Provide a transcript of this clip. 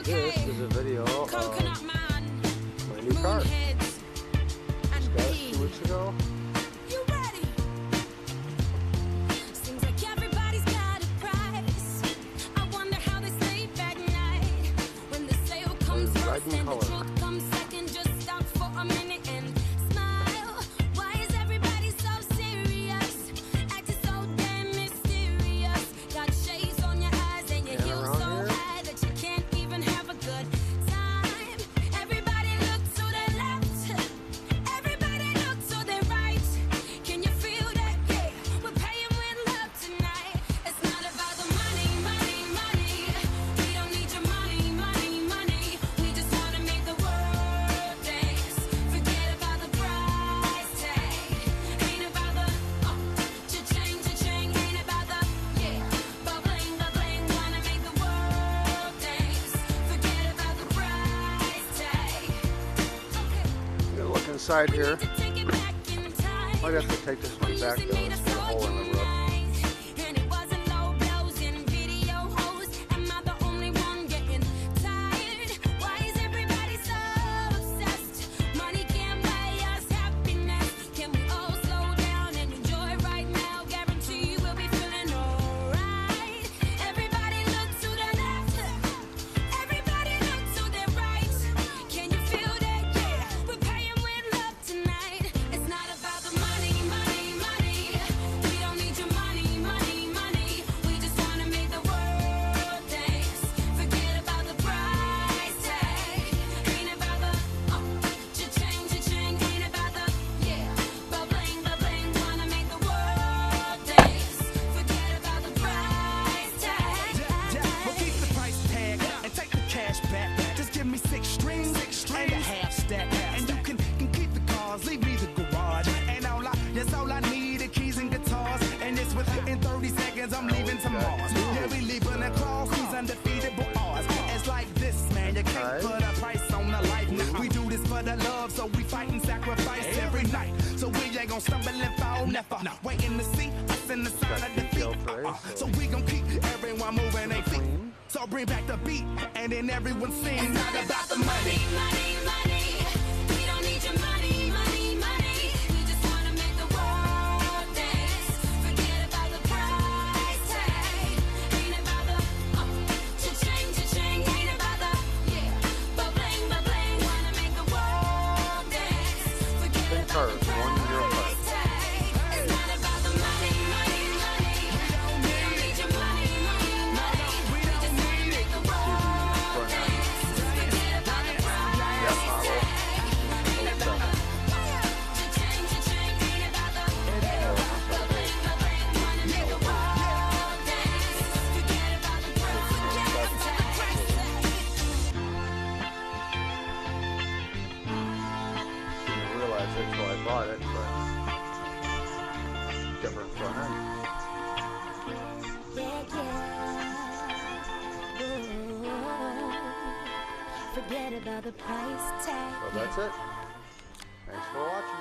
This is a video of my new car. Just got it 2 weeks ago. Red in color. Inside here, might have to take this one back though. It's got a hole in the roof. In 30 seconds, I'm leaving to Mars. Yeah, we leaving across these undefeatable odds. It's like this, man. You can't put a price on a life. Now we do this for the love, so we fight and sacrifice every night. So we ain't gonna stumble and fall, never. Waiting to see us in the sign of defeat. So we gon' keep everyone moving their feet. So bring back the beat, and then everyone sings. It's not about the money, money, money. We don't need your money, money, money. We just wanna make the world dance. Forget about the price tag. Ain't about the cha-ching, cha-ching. Ain't about the ba-bling, ba-bling. Wanna make the world dance. Forget about the price tag. It's not about the money, money, money. We don't need your money, money, money. We just wanna make the world dance. Forget about the price tag. Ain't about the cha-ching, cha-ching. Ain't about the ba-bling, ba-bling. Wanna make the world dance. Forget about the price tag. Didn't realize it until I bought it, but different front end. Forget about the price tag. So that's it. Thanks for watching.